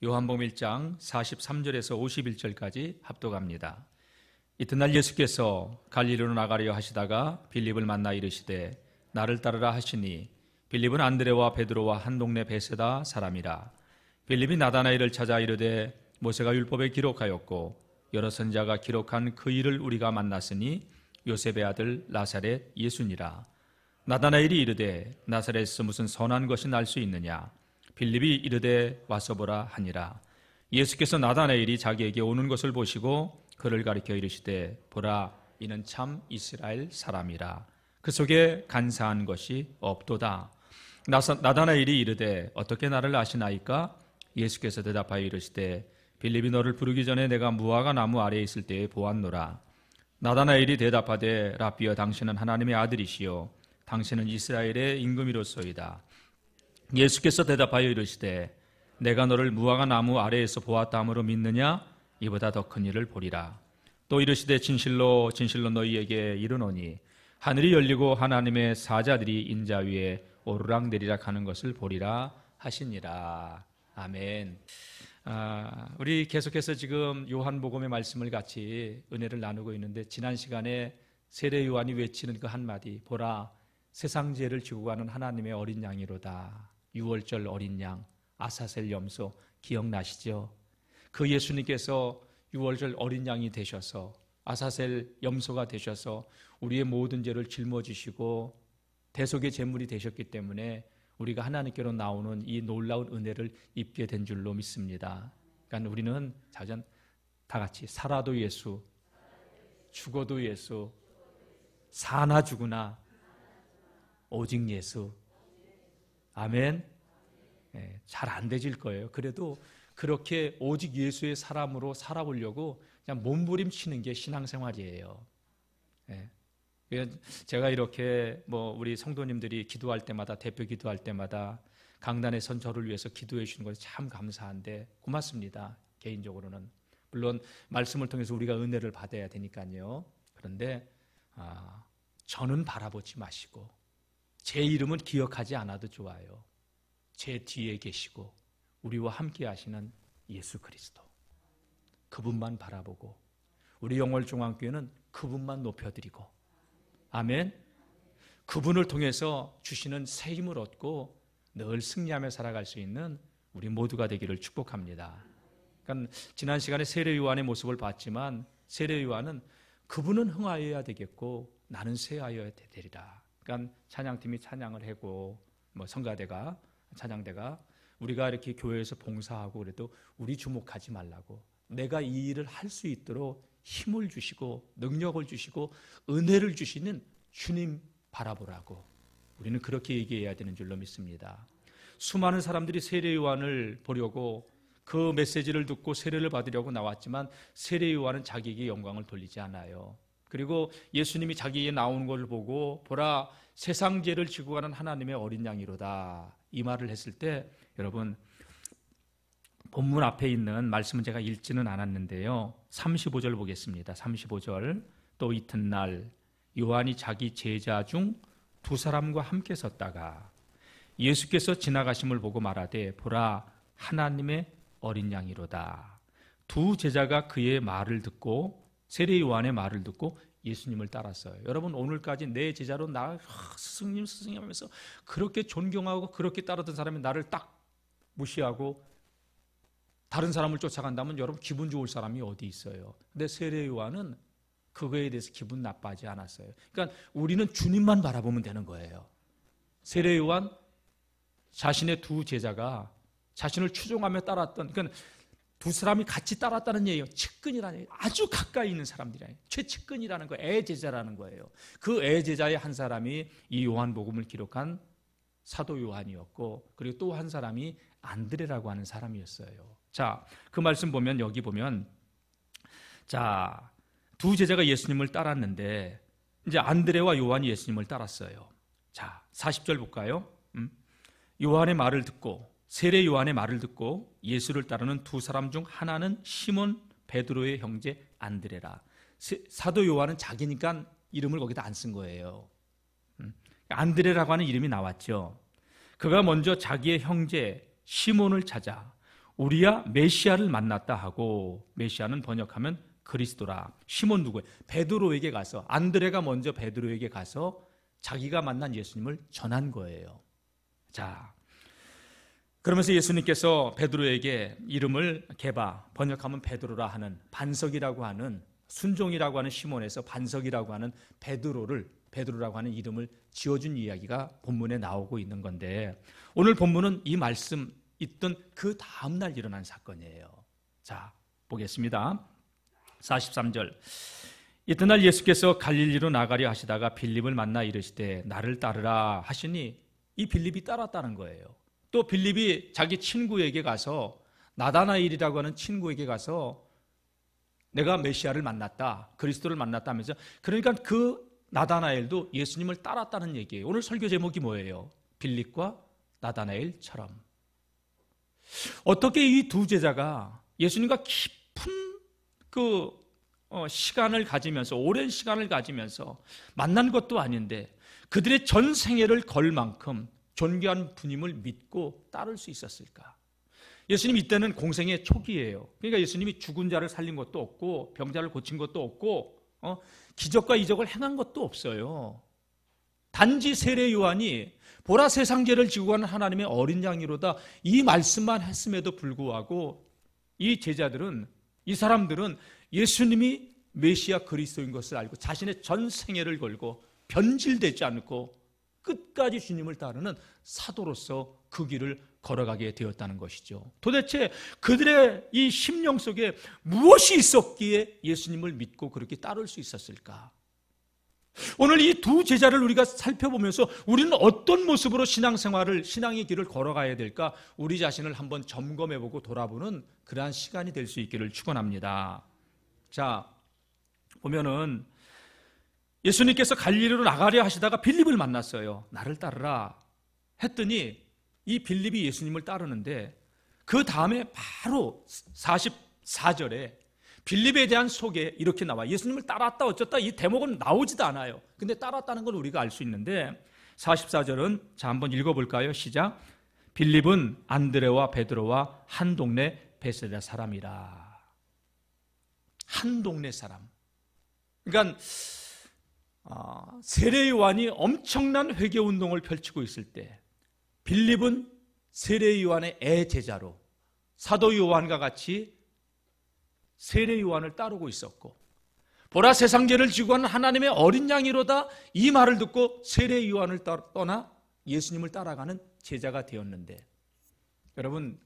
요한복음 1장 43절에서 51절까지 합독합니다. 이튿날 예수께서 갈릴리로 나가려 하시다가 빌립을 만나 이르시되 나를 따르라 하시니 빌립은 안드레와 베드로와 한 동네 베세다 사람이라. 빌립이 나다나엘을 찾아 이르되 모세가 율법에 기록하였고 여러 선지자가 기록한 그 일을 우리가 만났으니 요셉의 아들 나사렛 예수니라. 나다나엘이 이르되 나사렛에서 무슨 선한 것이 날 수 있느냐. 빌립이 이르되 와서 보라 하니라. 예수께서 나다나엘이 자기에게 오는 것을 보시고 그를 가리켜 이르시되 보라 이는 참 이스라엘 사람이라. 그 속에 간사한 것이 없도다. 나다나엘이 이르되 어떻게 나를 아시나이까? 예수께서 대답하여 이르시되 빌립이 너를 부르기 전에 내가 무화과 나무 아래에 있을 때에 보았노라. 나다나엘이 대답하되 라비여 당신은 하나님의 아들이시요 당신은 이스라엘의 임금이로소이다. 예수께서 대답하여 이르시되 내가 너를 무화과 나무 아래에서 보았다 함으로 믿느냐? 이보다 더 큰 일을 보리라. 또 이르시되 진실로 진실로 너희에게 이르노니 하늘이 열리고 하나님의 사자들이 인자 위에 오르락내리락 하는 것을 보리라 하시니라. 아멘. 우리 계속해서 지금 요한복음의 말씀을 같이 은혜를 나누고 있는데 지난 시간에 세례 요한이 외치는 그 한마디 보라 세상 죄를 지고 가는 하나님의 어린 양이로다. 6월절 어린 양 아사셀 염소 기억나시죠? 그 예수님께서 6월절 어린 양이 되셔서 아사셀 염소가 되셔서 우리의 모든 죄를 짊어지시고 대속의 제물이 되셨기 때문에 우리가 하나님께로 나오는 이 놀라운 은혜를 입게 된 줄로 믿습니다. 그러니까 우리는 자전 다 같이 살아도 예수, 죽어도 예수, 사나 죽으나 오직 예수. 아멘. 네, 잘 안 되질 거예요. 그래도 그렇게 오직 예수의 사람으로 살아보려고 그냥 몸부림치는 게 신앙생활이에요. 네. 제가 이렇게 우리 성도님들이 기도할 때마다 대표 기도할 때마다 강단에 선 저를 위해서 기도해 주시는 것이 참 감사한데 고맙습니다. 개인적으로는 물론 말씀을 통해서 우리가 은혜를 받아야 되니까요. 그런데 저는 바라보지 마시고 제 이름은 기억하지 않아도 좋아요. 제 뒤에 계시고 우리와 함께 하시는 예수 그리스도 그분만 바라보고 우리 영월중앙교회는 그분만 높여드리고 아멘. 그분을 통해서 주시는 새 힘을 얻고 늘 승리하며 살아갈 수 있는 우리 모두가 되기를 축복합니다. 그러니까 지난 시간에 세례 요한의 모습을 봤지만 세례 요한은 그분은 흥하여야 되겠고 나는 쇠하여야 되리라. 그러니까 찬양팀이 찬양을 하고 성가대가 찬양대가 우리가 이렇게 교회에서 봉사하고 그래도 우리 주목하지 말라고 내가 이 일을 할 수 있도록 힘을 주시고 능력을 주시고 은혜를 주시는 주님 바라보라고 우리는 그렇게 얘기해야 되는 줄로 믿습니다. 수많은 사람들이 세례 요한을 보려고 그 메시지를 듣고 세례를 받으려고 나왔지만 세례 요한은 자기에게 영광을 돌리지 않아요. 그리고 예수님이 자기에게 나오는 것을 보고 보라 세상 죄를 지고 가는 하나님의 어린 양이로다 이 말을 했을 때 여러분 본문 앞에 있는 말씀은 제가 읽지는 않았는데요. 35절 보겠습니다. 35절 또 이튿날 요한이 자기 제자 중 두 사람과 함께 섰다가 예수께서 지나가심을 보고 말하되 보라 하나님의 어린 양이로다. 두 제자가 그의 말을 듣고 세례 요한의 말을 듣고 예수님을 따랐어요. 여러분 오늘까지 내 제자로 나 스승님 스승님 하면서 그렇게 존경하고 그렇게 따르던 사람이 나를 딱 무시하고 다른 사람을 쫓아간다면 여러분 기분 좋을 사람이 어디 있어요. 근데 세례 요한은 그거에 대해서 기분 나빠하지 않았어요. 그러니까 우리는 주님만 바라보면 되는 거예요. 세례 요한 자신의 두 제자가 자신을 추종하며 따랐던 그러니까 두 사람이 같이 따랐다는 얘기예요. 측근이라는 얘기예요. 아주 가까이 있는 사람들이에요. 최측근이라는 거예요. 애제자라는 거예요. 그 애제자의 한 사람이 이 요한복음을 기록한 사도 요한이었고 그리고 또 한 사람이 안드레라고 하는 사람이었어요. 자, 그 말씀 보면 여기 보면 자, 두 제자가 예수님을 따랐는데 이제 안드레와 요한이 예수님을 따랐어요. 자, 40절 볼까요? 요한의 말을 듣고 세례 요한의 말을 듣고 예수를 따르는 두 사람 중 하나는 시몬 베드로의 형제 안드레라. 사도 요한은 자기니까 이름을 거기다 안 쓴 거예요. 안드레라고 하는 이름이 나왔죠. 그가 먼저 자기의 형제 시몬을 찾아 우리야 메시아를 만났다 하고, 메시아는 번역하면 그리스도라. 시몬 누구예요? 베드로에게 가서, 안드레가 먼저 베드로에게 가서 자기가 만난 예수님을 전한 거예요. 자, 그러면서 예수님께서 베드로에게 이름을 게바, 번역하면 베드로라 하는, 반석이라고 하는, 순종이라고 하는 시몬에서 반석이라고 하는 베드로라고 하는 이름을 지어준 이야기가 본문에 나오고 있는 건데, 오늘 본문은 이 말씀 있던 그 다음날 일어난 사건이에요. 자, 보겠습니다. 43절. 이튿날 예수께서 갈릴리로 나가려 하시다가 빌립을 만나 이르시되 나를 따르라 하시니, 이 빌립이 따랐다는 거예요. 또 빌립이 자기 친구에게 가서, 나다나엘이라고 하는 친구에게 가서 내가 메시아를 만났다, 그리스도를 만났다 하면서, 그러니까 그 나다나엘도 예수님을 따랐다는 얘기예요. 오늘 설교 제목이 뭐예요? 빌립과 나다나엘처럼. 어떻게 이 두 제자가 예수님과 깊은 시간을 가지면서, 오랜 시간을 가지면서 만난 것도 아닌데 그들의 전 생애를 걸 만큼 존귀한 분임을 믿고 따를 수 있었을까? 예수님 이때는 공생의 초기예요. 그러니까 예수님이 죽은 자를 살린 것도 없고 병자를 고친 것도 없고 기적과 이적을 행한 것도 없어요. 단지 세례 요한이 보라 세상 죄를 지고 가는 하나님의 어린 양이로다, 이 말씀만 했음에도 불구하고 이 제자들은, 이 사람들은 예수님이 메시아 그리스도인 것을 알고 자신의 전 생애를 걸고 변질되지 않고 끝까지 주님을 따르는 사도로서 그 길을 걸어가게 되었다는 것이죠. 도대체 그들의 이 심령 속에 무엇이 있었기에 예수님을 믿고 그렇게 따를 수 있었을까? 오늘 이 두 제자를 우리가 살펴보면서 우리는 어떤 모습으로 신앙의 길을 걸어가야 될까? 우리 자신을 한번 점검해보고 돌아보는 그러한 시간이 될 수 있기를 축원합니다. 자, 보면은 예수님께서 갈릴리로 나가려 하시다가 빌립을 만났어요. 나를 따르라 했더니 이 빌립이 예수님을 따르는데, 그 다음에 바로 44절에 빌립에 대한 소개 이렇게 나와. 예수님을 따랐다 어쩌다 이 대목은 나오지도 않아요. 근데 따랐다는 건 우리가 알 수 있는데, 44절은 자 한번 읽어볼까요? 시작. 빌립은 안드레와 베드로와 한 동네 베세다 사람이라. 한 동네 사람. 그러니까 세례 요한이 엄청난 회개 운동을 펼치고 있을 때 빌립은 세례 요한의 애제자로 사도 요한과 같이 세례 요한을 따르고 있었고, 보라 세상 죄를 지고 가는 하나님의 어린 양이로다, 이 말을 듣고 세례 요한을 떠나 예수님을 따라가는 제자가 되었는데, 여러분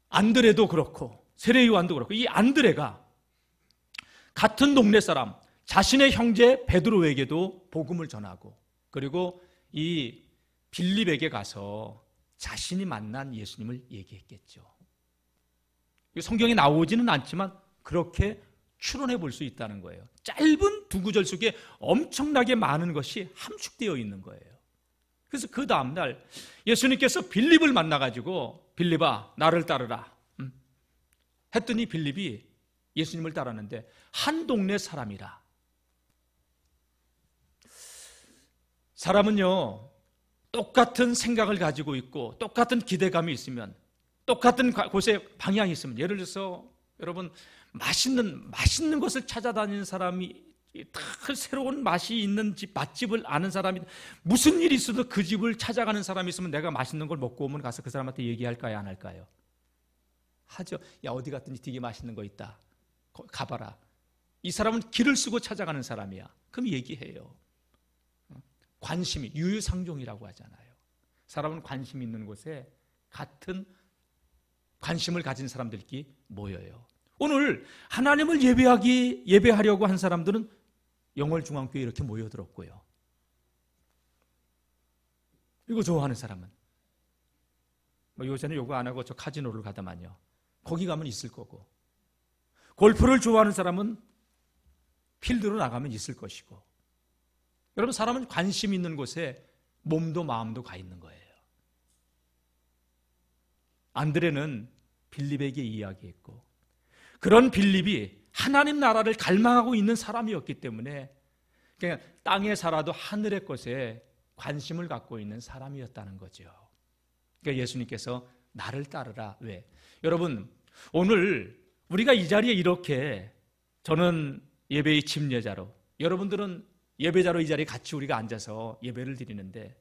안드레도 그렇고 세례 요한도 그렇고, 이 안드레가 같은 동네 사람 자신의 형제 베드로에게도 복음을 전하고, 그리고 이 빌립에게 가서 자신이 만난 예수님을 얘기했겠죠. 성경에 나오지는 않지만 그렇게 추론해 볼 수 있다는 거예요. 짧은 두 구절 속에 엄청나게 많은 것이 함축되어 있는 거예요. 그래서 그 다음날 예수님께서 빌립을 만나가지고 빌립아 나를 따르라 했더니 빌립이 예수님을 따랐는데 한 동네 사람이라. 사람은요 똑같은 생각을 가지고 있고 똑같은 기대감이 있으면, 똑같은 곳에 방향이 있으면, 예를 들어서 여러분 맛있는 것을 찾아다니는 사람이 새로운 맛이 있는 집, 맛집을 아는 사람이, 무슨 일이 있어도 그 집을 찾아가는 사람이 있으면 내가 맛있는 걸 먹고 오면 가서 그 사람한테 얘기할까요, 안 할까요? 하죠. 야, 어디 갔더니 되게 맛있는 거 있다, 가봐라. 이 사람은 길을 쓰고 찾아가는 사람이야. 그럼 얘기해요. 관심이, 유유상종이라고 하잖아요. 사람은 관심 있는 곳에 같은 관심을 가진 사람들끼리 모여요. 오늘 하나님을 예배하려고 한 사람들은 영월중앙교회에 이렇게 모여들었고요. 이거 좋아하는 사람은 요새는 요거 안 하고 저 카지노를 가다만요, 거기 가면 있을 거고, 골프를 좋아하는 사람은 필드로 나가면 있을 것이고, 여러분 사람은 관심 있는 곳에 몸도 마음도 가 있는 거예요. 안드레는 빌립에게 이야기했고, 그런 빌립이 하나님 나라를 갈망하고 있는 사람이었기 때문에 그냥 땅에 살아도 하늘의 것에 관심을 갖고 있는 사람이었다는 거죠. 그러니까 예수님께서 나를 따르라. 왜? 여러분, 오늘 우리가 이 자리에 이렇게, 저는 예배의 침례자로, 여러분들은 예배자로 이 자리에 같이 우리가 앉아서 예배를 드리는데,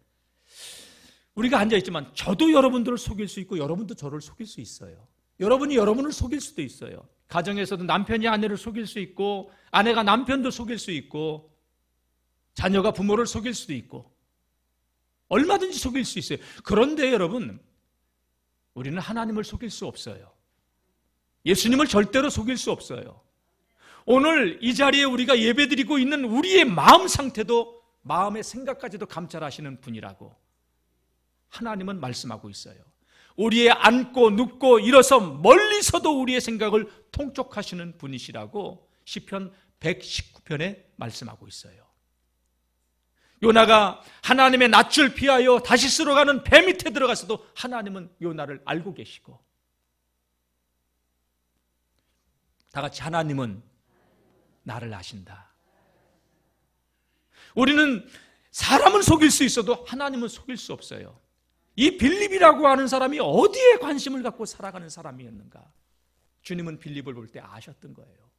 우리가 앉아있지만 저도 여러분들을 속일 수 있고 여러분도 저를 속일 수 있어요. 여러분이 여러분을 속일 수도 있어요. 가정에서도 남편이 아내를 속일 수 있고, 아내가 남편도 속일 수 있고, 자녀가 부모를 속일 수도 있고, 얼마든지 속일 수 있어요. 그런데 여러분, 우리는 하나님을 속일 수 없어요. 예수님을 절대로 속일 수 없어요. 오늘 이 자리에 우리가 예배드리고 있는 우리의 마음 상태도, 마음의 생각까지도 감찰하시는 분이라고 하나님은 말씀하고 있어요. 우리의 앉고 눕고 일어서 멀리서도 우리의 생각을 통촉하시는 분이시라고 시편 119편에 말씀하고 있어요. 요나가 하나님의 낯을 피하여 다시 쓸어가는 배 밑에 들어가서도 하나님은 요나를 알고 계시고, 다 같이 하나님은 나를 아신다. 우리는 사람은 속일 수 있어도 하나님은 속일 수 없어요. 이 빌립이라고 하는 사람이 어디에 관심을 갖고 살아가는 사람이었는가? 주님은 빌립을 볼 때 아셨던 거예요.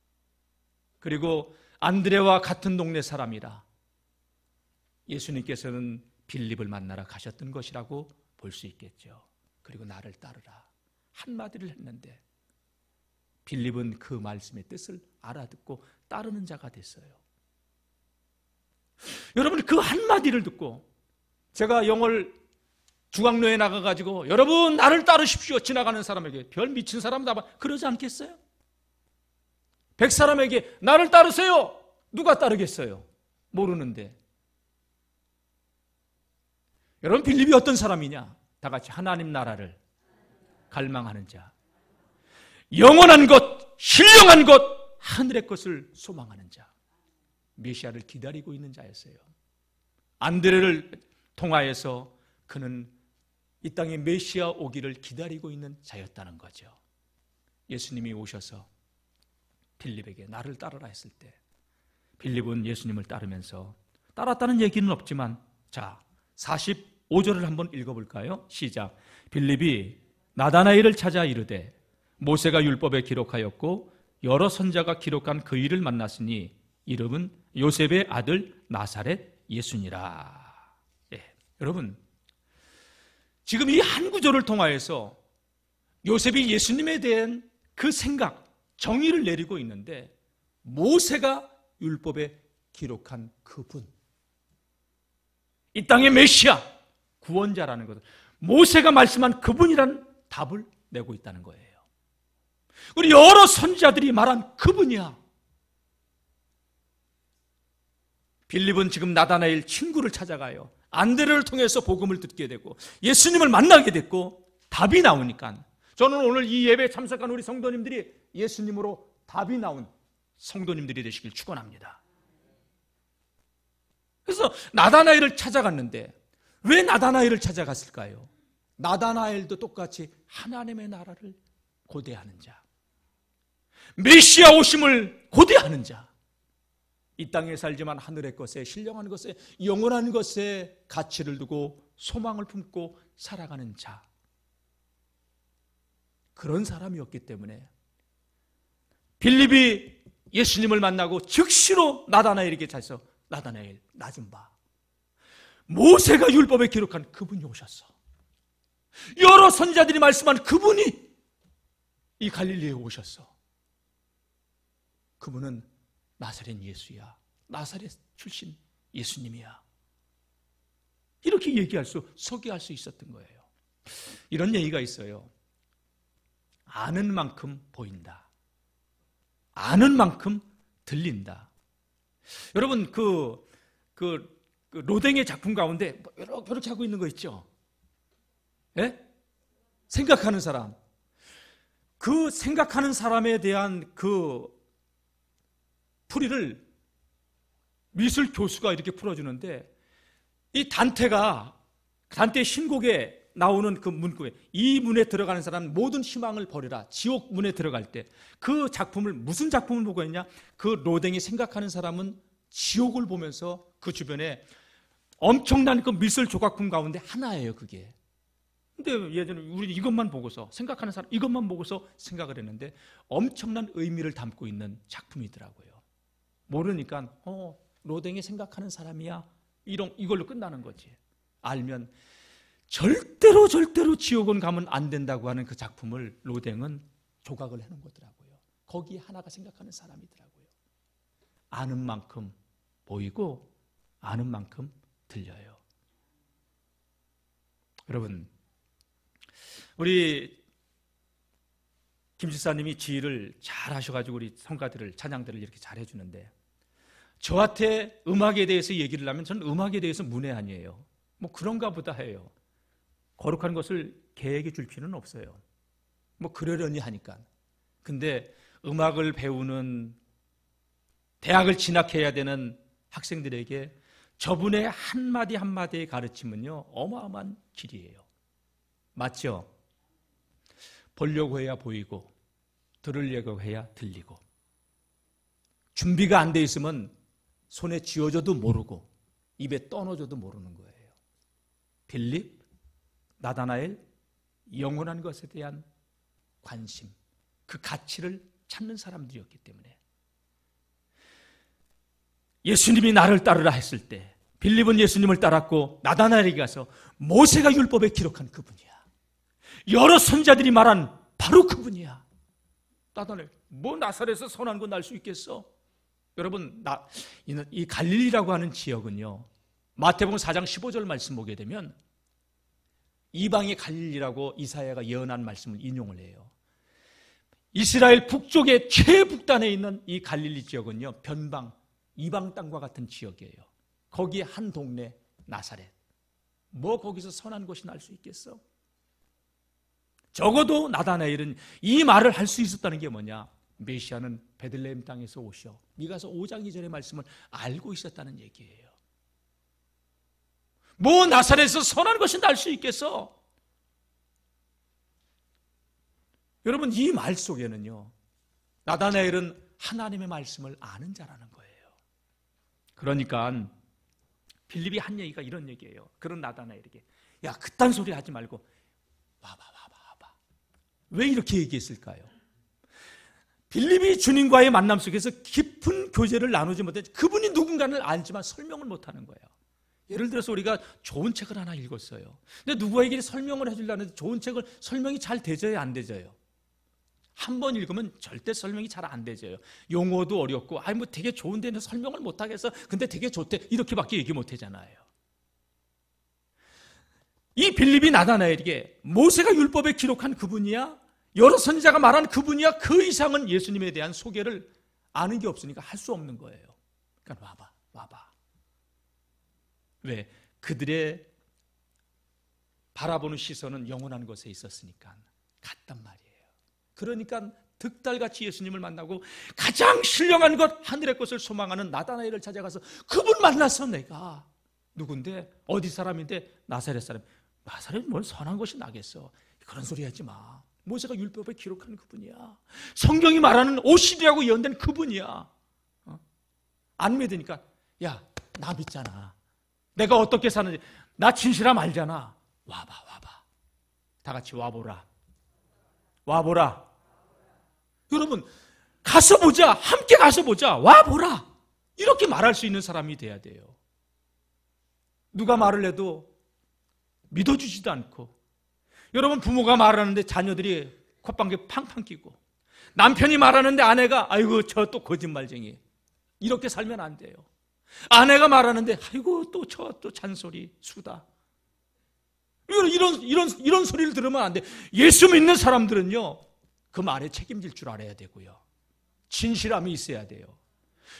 그리고 안드레와 같은 동네 사람이라 예수님께서는 빌립을 만나러 가셨던 것이라고 볼 수 있겠죠. 그리고 나를 따르라 한마디를 했는데 빌립은 그 말씀의 뜻을 알아듣고 따르는 자가 됐어요. 여러분, 그 한마디를 듣고, 제가 영월 중앙로에 나가가지고 여러분 나를 따르십시오 지나가는 사람에게, 별 미친 사람 다 그러지 않겠어요? 100사람에게 나를 따르세요, 누가 따르겠어요? 모르는데. 여러분, 빌립이 어떤 사람이냐? 다 같이 하나님 나라를 갈망하는 자, 영원한 것, 신령한 것, 하늘의 것을 소망하는 자, 메시아를 기다리고 있는 자였어요. 안드레를 통하여서 그는 이 땅에 메시아 오기를 기다리고 있는 자였다는 거죠. 예수님이 오셔서 빌립에게 나를 따르라 했을 때 빌립은 예수님을 따르면서 따랐다는 얘기는 없지만, 자, 45절을 한번 읽어볼까요? 시작. 빌립이 나다나엘을 찾아 이르되 모세가 율법에 기록하였고 여러 선자가 기록한 그 일을 만났으니 이름은 요셉의 아들 나사렛 예수니라. 여러분, 지금 이 한 구절을 통하여서 요셉이 예수님에 대한 그 생각, 정의를 내리고 있는데, 모세가 율법에 기록한 그분, 이 땅의 메시아, 구원자라는 것을 모세가 말씀한 그분이라는 답을 내고 있다는 거예요. 우리 여러 선지자들이 말한 그분이야. 빌립은 지금 나다나엘 친구를 찾아가요. 안드레를 통해서 복음을 듣게 되고 예수님을 만나게 됐고, 답이 나오니까, 저는 오늘 이 예배에 참석한 우리 성도님들이 예수님으로 답이 나온 성도님들이 되시길 축원합니다. 그래서 나다나엘을 찾아갔는데, 왜 나다나엘을 찾아갔을까요? 나다나엘도 똑같이 하나님의 나라를 고대하는 자, 메시아 오심을 고대하는 자, 이 땅에 살지만 하늘의 것에, 신령한 것에, 영원한 것에 가치를 두고 소망을 품고 살아가는 자, 그런 사람이었기 때문에 빌립이 예수님을 만나고 즉시로 나다나엘에게 찾아서 나다나엘, 나 좀 봐. 모세가 율법에 기록한 그분이 오셨어. 여러 선지자들이 말씀한 그분이 이 갈릴리에 오셨어. 그분은 나사렛 예수야. 나사렛 출신 예수님이야. 이렇게 얘기할 수, 소개할 수 있었던 거예요. 이런 얘기가 있어요. 아는 만큼 보인다. 아는 만큼 들린다. 여러분, 그 로댕의 작품 가운데 이렇게 하고 있는 거 있죠? 예? 생각하는 사람. 그 생각하는 사람에 대한 그 풀이를 미술 교수가 이렇게 풀어주는데, 이 단테의 신곡에 나오는 그 문구에, 이 문에 들어가는 사람은 모든 희망을 버리라. 지옥 문에 들어갈 때 그 작품을, 무슨 작품을 보고 했냐? 그 로댕이 생각하는 사람은 지옥을 보면서 그 주변에 엄청난 그 미술 조각품 가운데 하나예요, 그게. 근데 예전에 우리 이것만 보고서 생각하는 사람 이것만 보고서 생각을 했는데 엄청난 의미를 담고 있는 작품이더라고요. 모르니까 로댕이 생각하는 사람이야 이걸로 끝나는 거지. 알면 절대로 지옥은 가면 안 된다고 하는 그 작품을 로댕은 조각을 해놓은 거더라고요. 거기에 하나가 생각하는 사람이더라고요. 아는 만큼 보이고 아는 만큼 들려요. 여러분, 우리 김 집사님이 지휘를 잘 하셔가지고 우리 성가들을 찬양들을 이렇게 잘 해주는데, 저한테 음악에 대해서 얘기를 하면 저는 음악에 대해서 문외한이에요. 뭐 그런가 보다 해요. 거룩한 것을 개에게 줄 필요는 없어요. 뭐 그러려니 하니까. 근데 음악을 배우는, 대학을 진학해야 되는 학생들에게 저분의 한마디 한마디의 가르침은요, 어마어마한 길이에요. 맞죠? 보려고 해야 보이고 들으려고 해야 들리고, 준비가 안 돼 있으면 손에 쥐어줘도 모르고 입에 떠넣어줘도 모르는 거예요. 빌립, 나다나엘, 영원한 것에 대한 관심, 그 가치를 찾는 사람들이었기 때문에 예수님이 나를 따르라 했을 때 빌립은 예수님을 따랐고, 나다나엘에게 가서 모세가 율법에 기록한 그분이야, 여러 선자들이 말한 바로 그분이야. 나다나엘, 뭐 나사렛에서 선한 거 날 수 있겠어? 여러분, 이 갈릴리라고 하는 지역은요, 마태복음 4장 15절 말씀 보게 되면 이방의 갈릴리라고 이사야가 예언한 말씀을 인용을 해요. 이스라엘 북쪽의 최북단에 있는 이 갈릴리 지역은요, 변방, 이방 땅과 같은 지역이에요. 거기에 한 동네 나사렛, 뭐 거기서 선한 것이 날 수 있겠어? 적어도 나다나엘은 이 말을 할 수 있었다는 게 뭐냐? 메시아는 베들레헴 땅에서 오셔, 미가서 5장 2절의 말씀을 알고 있었다는 얘기예요. 뭐 나사렛에서 선한 것이 날 수 있겠어? 여러분, 이 말 속에는요, 나다나엘은 하나님의 말씀을 아는 자라는 거예요. 그러니까 빌립이 한 얘기가 이런 얘기예요. 그런 나다나엘에게, 야, 그딴 소리 하지 말고 와봐. 왜 이렇게 얘기했을까요? 빌립이 주님과의 만남 속에서 깊은 교제를 나누지 못해 그분이 누군가를 알지만 설명을 못하는 거예요. 예를 들어서 우리가 좋은 책을 하나 읽었어요. 근데 누구에게 설명을 해주려는데 좋은 책을 설명이 잘 되져요, 안 되져요? 한 번 읽으면 절대 설명이 잘 안 되져요. 용어도 어렵고, 뭐 되게 좋은데 설명을 못하겠어, 근데 되게 좋대, 이렇게밖에 얘기 못하잖아요. 이 빌립이 나다나엘에게 모세가 율법에 기록한 그분이야, 여러 선지자가 말한 그분이야, 그 이상은 예수님에 대한 소개를 아는 게 없으니까 할 수 없는 거예요. 그러니까 와봐. 왜? 그들의 바라보는 시선은 영원한 것에 있었으니까 갔단 말이에요. 그러니까 득달같이 예수님을 만나고 가장 신령한 것, 하늘의 것을 소망하는 나다나엘을 찾아가서 그분 만나서 내가 누군데, 어디 사람인데, 나사렛 사람. 나사렛은 뭘 선한 것이 나겠어? 그런 소리 하지 마. 모세가 율법에 기록한 그분이야. 성경이 말하는 오시리라고 예언된 그분이야. 안 믿으니까, 야, 나 믿잖아. 내가 어떻게 사는지 나 진실함 알잖아. 와봐. 다 같이 와보라. 여러분, 가서 보자. 함께 가서 보자. 와보라. 이렇게 말할 수 있는 사람이 돼야 돼요. 누가 말을 해도 믿어주지도 않고, 여러분, 부모가 말하는데 자녀들이 콧방귀 팡팡 끼고, 남편이 말하는데 아내가 아이고 저 또 거짓말쟁이, 이렇게 살면 안 돼요. 아내가 말하는데 아이고 또 저 또 잔소리 수다, 이런 소리를 들으면 안 돼. 예수 믿는 사람들은요, 그 말에 책임질 줄 알아야 되고요, 진실함이 있어야 돼요.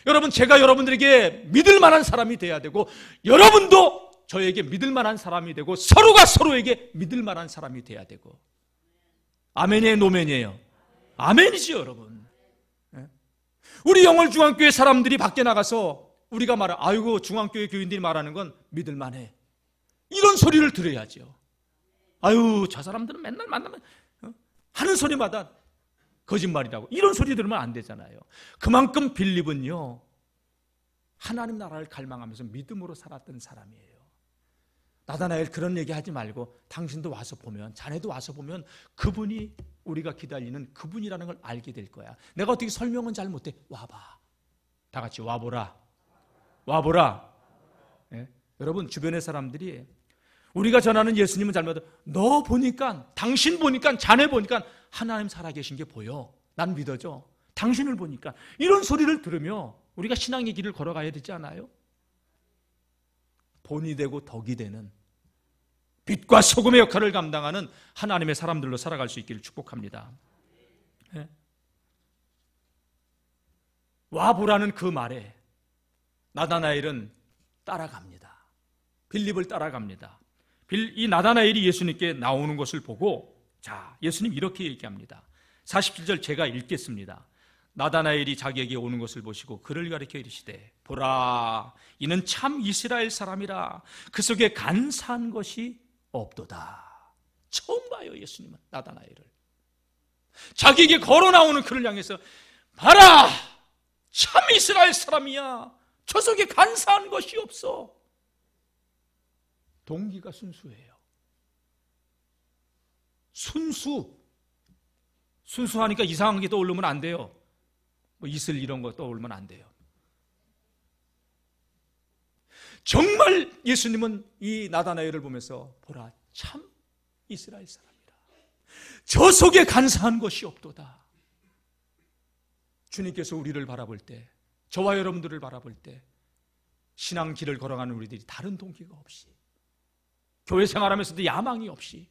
여러분, 제가 여러분들에게 믿을 만한 사람이 돼야 되고, 여러분도 저에게 믿을 만한 사람이 되고, 서로가 서로에게 믿을 만한 사람이 돼야 되고. 아멘이에요, 노멘이에요? 아멘이죠, 여러분. 우리 영월중앙교회 사람들이 밖에 나가서 우리가 아이고 중앙교회 교인들이 말하는 건 믿을 만해, 이런 소리를 들어야죠. 아유, 저 사람들은 맨날 만나면 하는 소리마다 거짓말이라고, 이런 소리 들으면 안 되잖아요. 그만큼 빌립은요, 하나님 나라를 갈망하면서 믿음으로 살았던 사람이에요. 나다나엘 그런 얘기 하지 말고 당신도 와서 보면, 자네도 와서 보면 그분이 우리가 기다리는 그분이라는 걸 알게 될 거야. 내가 어떻게 설명은 잘 못해. 와봐. 다 같이 와보라. 와보라. 예? 여러분, 주변의 사람들이 우리가 전하는 예수님은 잘못해, 너 보니까, 당신 보니까, 자네 보니까 하나님 살아계신 게 보여. 난 믿어져. 당신을 보니까. 이런 소리를 들으며 우리가 신앙의 길을 걸어가야 되지 않아요? 본이 되고 덕이 되는 빛과 소금의 역할을 감당하는 하나님의 사람들로 살아갈 수 있기를 축복합니다. 네? 와보라는 그 말에 나다나엘은 따라갑니다. 빌립을 따라갑니다. 이 나다나엘이 예수님께 나오는 것을 보고, 자, 예수님 이렇게 얘기합니다. 47절 제가 읽겠습니다. 나다나엘이 자기에게 오는 것을 보시고 그를 가리켜 이르시되, 보라, 이는 참 이스라엘 사람이라. 그 속에 간사한 것이 없도다. 처음 봐요, 예수님은 나다나엘을. 자기에게 걸어 나오는 그를 향해서, 봐라, 참 이스라엘 사람이야. 저 속에 간사한 것이 없어. 동기가 순수해요. 순수하니까 이상한 게 떠오르면 안 돼요. 뭐 이슬 이런 거 떠오르면 안 돼요. 정말 예수님은 이 나다나엘을 보면서, 보라, 참 이스라엘 사람이라. 저 속에 간사한 것이 없도다. 주님께서 우리를 바라볼 때, 저와 여러분들을 바라볼 때, 신앙 길을 걸어가는 우리들이 다른 동기가 없이, 교회 생활하면서도 야망이 없이,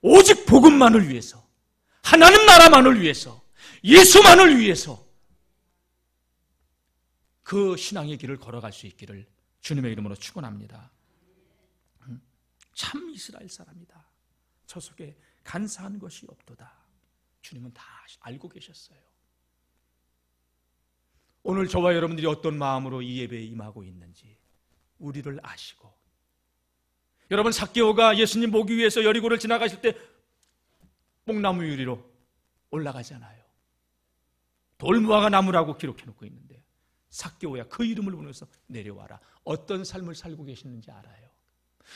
오직 복음만을 위해서, 하나님 나라만을 위해서, 예수만을 위해서 그 신앙의 길을 걸어갈 수 있기를 주님의 이름으로 축원합니다. 참 이스라엘 사람이다. 저 속에 간사한 것이 없도다. 주님은 다 알고 계셨어요. 오늘 저와 여러분들이 어떤 마음으로 이 예배에 임하고 있는지 우리를 아시고, 여러분, 삭개오가 예수님 보기 위해서 여리고를 지나가실 때 뽕나무 유리로 올라가잖아요. 돌무화과 나무라고 기록해 놓고 있는데, 삭개오야, 그 이름을 부르면서 내려와라. 어떤 삶을 살고 계시는지 알아요.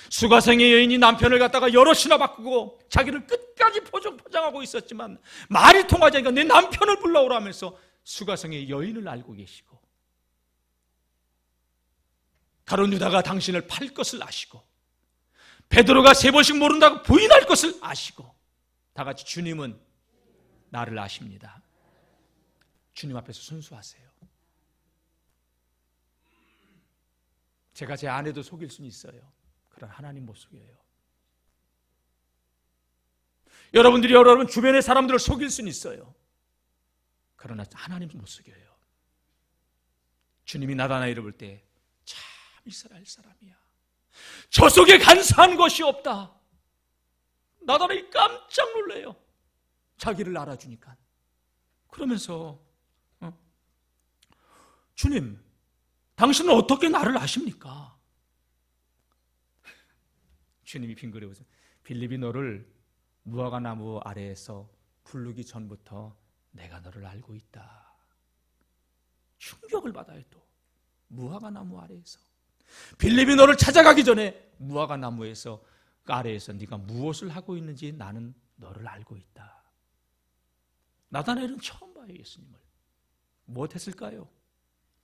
수가성의 여인이 남편을 갖다가 여럿이나 바꾸고 자기를 끝까지 포장하고 있었지만 말이 통하지 않으니까 내 남편을 불러오라 하면서 수가성의 여인을 알고 계시고, 가룟 유다가 당신을 팔 것을 아시고, 베드로가 3번씩 모른다고 부인할 것을 아시고, 다 같이 주님은 나를 아십니다. 주님 앞에서 순수하세요. 제가 제 아내도 속일 수는 있어요. 그러나 하나님 못 속여요. 여러분들이 여러분 주변의 사람들을 속일 수는 있어요. 그러나 하나님 못 속여요. 주님이 나다나엘을 볼 때 참 이스라엘 사람이야. 저 속에 간사한 것이 없다. 나다나엘이 깜짝 놀래요. 자기를 알아주니까. 그러면서 주님, 당신은 어떻게 나를 아십니까? 주님이 빙그레 웃으면서, 빌립이 너를 무화과 나무 아래에서 부르기 전부터 내가 너를 알고 있다. 충격을 받아요. 또 무화과 나무 아래에서, 빌립이 너를 찾아가기 전에 무화과 나무에서, 그 아래에서 네가 무엇을 하고 있는지 나는 너를 알고 있다. 나다나엘은 처음 봐요, 예수님을. 무엇했을까요?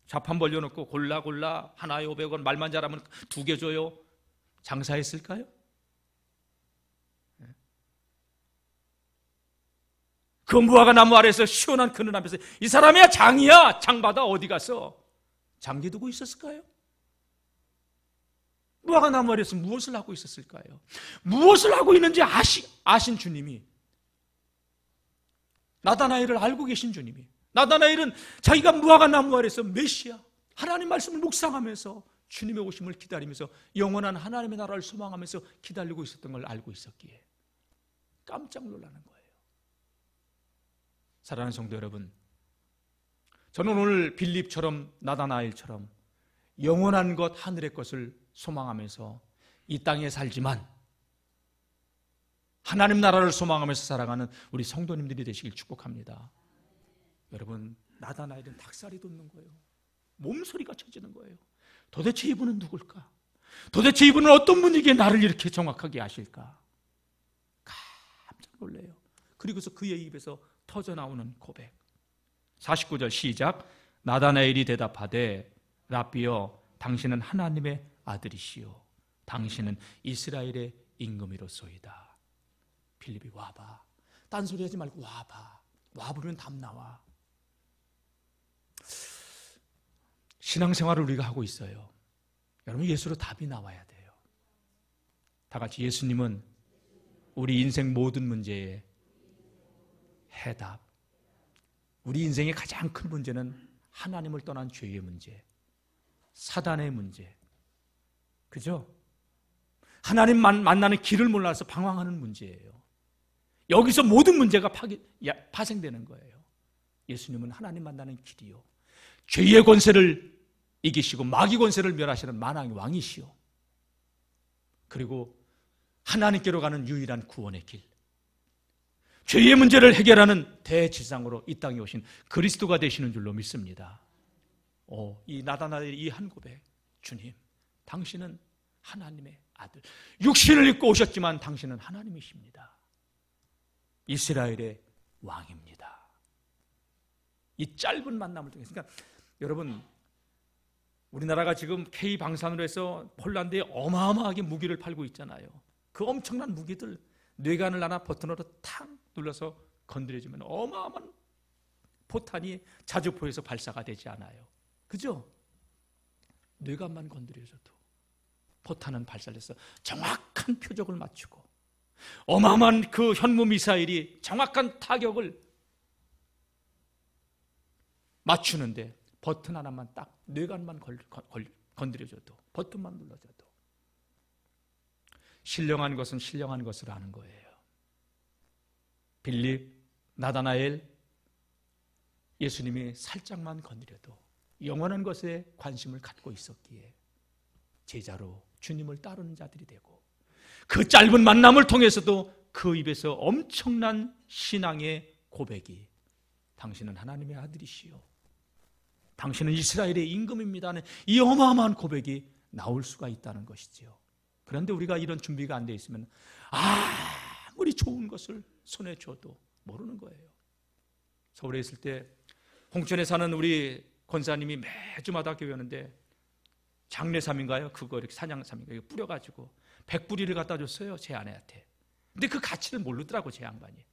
자판 벌려놓고 골라 하나에 500원, 말만 잘하면 2개 줘요. 장사했을까요? 그 무화과 나무 아래에서 시원한 그늘 앞에서 이 사람이야 장이야, 장받아, 어디 가서 잠기두고 있었을까요? 무화과 나무 아래에서 무엇을 하고 있었을까요? 무엇을 하고 있는지 아신 주님이, 나다나엘을 알고 계신 주님이, 나다나엘은 자기가 무화과 나무 아래에서 메시아, 하나님 말씀을 묵상하면서 주님의 오심을 기다리면서 영원한 하나님의 나라를 소망하면서 기다리고 있었던 걸 알고 있었기에 깜짝 놀라는 거예요. 사랑하는 성도 여러분, 저는 오늘 빌립처럼 나다나엘처럼 영원한 것, 하늘의 것을 소망하면서 이 땅에 살지만 하나님 나라를 소망하면서 살아가는 우리 성도님들이 되시길 축복합니다. 여러분, 나다나엘은 닭살이 돋는 거예요. 몸소리가 쳐지는 거예요. 도대체 이분은 누굴까? 도대체 이분은 어떤 분이기에 나를 이렇게 정확하게 아실까? 깜짝 놀래요. 그리고서 그의 입에서 터져나오는 고백. 49절 시작. 나다나엘이 대답하되 랍비여 당신은 하나님의 아들이시요 당신은 이스라엘의 임금이로소이다. 빌립이 와봐. 딴소리 하지 말고 와봐. 와보면 답 나와. 신앙생활을 우리가 하고 있어요. 여러분, 예수로 답이 나와야 돼요. 다 같이 예수님은 우리 인생 모든 문제의 해답. 우리 인생의 가장 큰 문제는 하나님을 떠난 죄의 문제, 사단의 문제, 그죠? 하나님만 만나는 길을 몰라서 방황하는 문제예요. 여기서 모든 문제가 파생되는 거예요. 예수님은 하나님 만나는 길이요, 죄의 권세를 이기시고 마귀 권세를 멸하시는 만왕의 왕이시요, 그리고 하나님께로 가는 유일한 구원의 길, 죄의 문제를 해결하는 대지상으로 이 땅에 오신 그리스도가 되시는 줄로 믿습니다. 이 나다나엘의 이 한 고백, 주님, 당신은 하나님의 아들, 육신을 입고 오셨지만 당신은 하나님이십니다. 이스라엘의 왕입니다. 이 짧은 만남을 통해서, 그러니까 여러분, 우리나라가 지금 K방산으로 해서 폴란드에 어마어마하게 무기를 팔고 있잖아요. 그 엄청난 무기들 뇌관을 하나 버튼으로 탁 눌러서 건드려주면 어마어마한 포탄이 자주포에서 발사가 되지 않아요. 그죠? 뇌관만 건드려줘도 포탄은 발사돼서 정확한 표적을 맞추고 어마어마한 그 현무 미사일이 정확한 타격을 맞추는데 버튼 하나만 딱 뇌관만 건드려줘도, 버튼만 눌러줘도 신령한 것은 신령한 것을 아는 거예요. 빌립, 나다나엘, 예수님이 살짝만 건드려도 영원한 것에 관심을 갖고 있었기에 제자로 주님을 따르는 자들이 되고, 그 짧은 만남을 통해서도 그 입에서 엄청난 신앙의 고백이 당신은 하나님의 아들이시요 당신은 이스라엘의 임금입니다 하는 이 어마어마한 고백이 나올 수가 있다는 것이지요. 그런데 우리가 이런 준비가 안 돼 있으면 아무리 좋은 것을 손에 쥐어도 모르는 거예요. 서울에 있을 때 홍천에 사는 우리 권사님이 매주마다 교회 오는데 장례삼인가요? 그거 이렇게 사냥삼인가요? 이거 뿌려가지고 100뿌리를 갖다 줬어요, 제 아내한테. 근데 그 가치를 모르더라고, 제 양반이.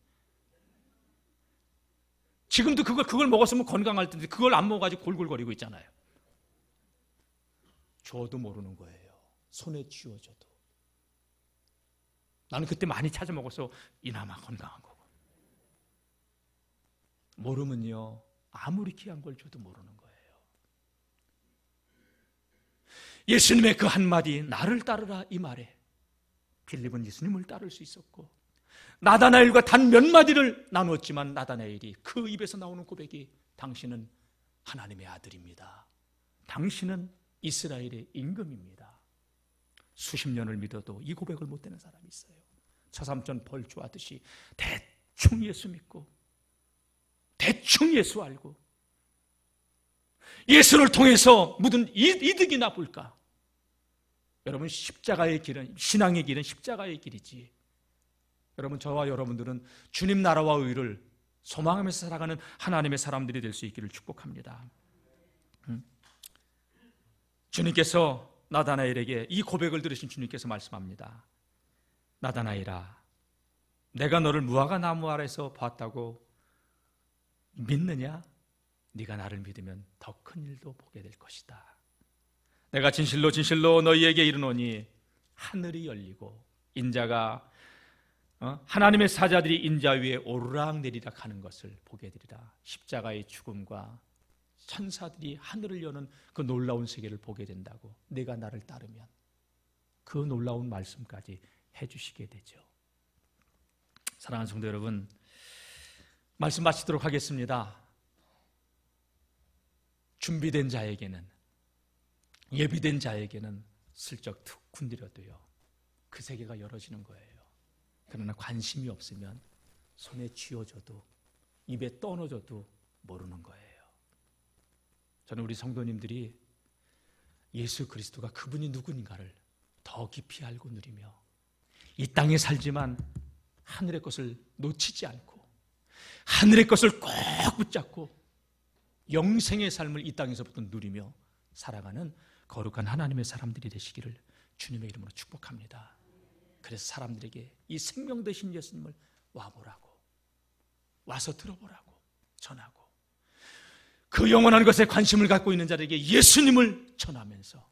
지금도 그걸 먹었으면 건강할 텐데 그걸 안 먹어가지고 골골거리고 있잖아요. 줘도 모르는 거예요. 손에 쥐어줘도. 나는 그때 많이 찾아 먹어서 이나마 건강한 거고. 모르면요, 아무리 귀한 걸 줘도 모르는 거예요. 예수님의 그 한마디, 나를 따르라, 이 말에 빌립은 예수님을 따를 수 있었고, 나다나엘과 단 몇 마디를 나누었지만 나다나엘이 그 입에서 나오는 고백이 당신은 하나님의 아들입니다. 당신은 이스라엘의 임금입니다. 수십 년을 믿어도 이 고백을 못 되는 사람이 있어요. 서삼촌 벌주하듯이 대충 예수 믿고 대충 예수 알고 예수를 통해서 무슨 이득이나 볼까? 여러분, 십자가의 길은, 신앙의 길은 십자가의 길이지. 여러분, 저와 여러분들은 주님 나라와 의를 소망하면서 살아가는 하나님의 사람들이 될 수 있기를 축복합니다. 주님께서 나다나엘에게 이 고백을 들으신 주님께서 말씀합니다. 나다나엘아, 내가 너를 무화과 나무 아래서 봤다고 믿느냐? 네가 나를 믿으면 더 큰 일도 보게 될 것이다. 내가 진실로 진실로 너희에게 이르노니 하늘이 열리고 인자가 하나님의 사자들이 인자 위에 오르락내리락 하는 것을 보게 되리라. 십자가의 죽음과 천사들이 하늘을 여는 그 놀라운 세계를 보게 된다고, 내가 나를 따르면 그 놀라운 말씀까지 해주시게 되죠. 사랑하는 성도 여러분, 말씀 마치도록 하겠습니다. 준비된 자에게는, 예비된 자에게는 슬쩍 툭 군드려도요, 그 세계가 열어지는 거예요. 그러나 관심이 없으면 손에 쥐어줘도 입에 떠넣어줘도 모르는 거예요. 저는 우리 성도님들이 예수 그리스도가 그분이 누구인가를 더 깊이 알고 누리며 이 땅에 살지만 하늘의 것을 놓치지 않고 하늘의 것을 꼭 붙잡고 영생의 삶을 이 땅에서부터 누리며 살아가는 거룩한 하나님의 사람들이 되시기를 주님의 이름으로 축복합니다. 그래서 사람들에게 이 생명 되신 예수님을 와보라고, 와서 들어보라고 전하고, 그 영원한 것에 관심을 갖고 있는 자들에게 예수님을 전하면서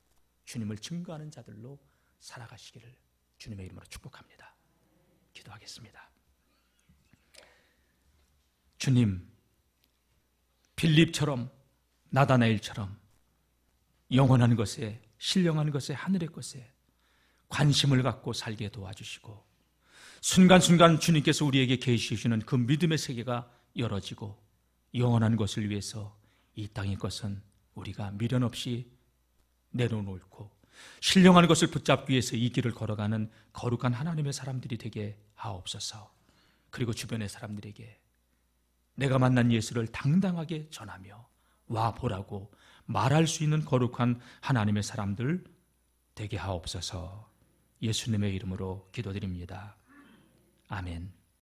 주님을 증거하는 자들로 살아가시기를 주님의 이름으로 축복합니다. 기도하겠습니다. 주님, 빌립처럼 나다나엘처럼 영원한 것에, 신령한 것에, 하늘의 것에 관심을 갖고 살게 도와주시고, 순간순간 주님께서 우리에게 계시주시는 그 믿음의 세계가 열어지고, 영원한 것을 위해서 이 땅의 것은 우리가 미련 없이 내려놓고 신령한 것을 붙잡기 위해서 이 길을 걸어가는 거룩한 하나님의 사람들이 되게 하옵소서. 그리고 주변의 사람들에게 내가 만난 예수를 당당하게 전하며 와 보라고 말할 수 있는 거룩한 하나님의 사람들 되게 하옵소서. 예수님의 이름으로 기도드립니다. 아멘.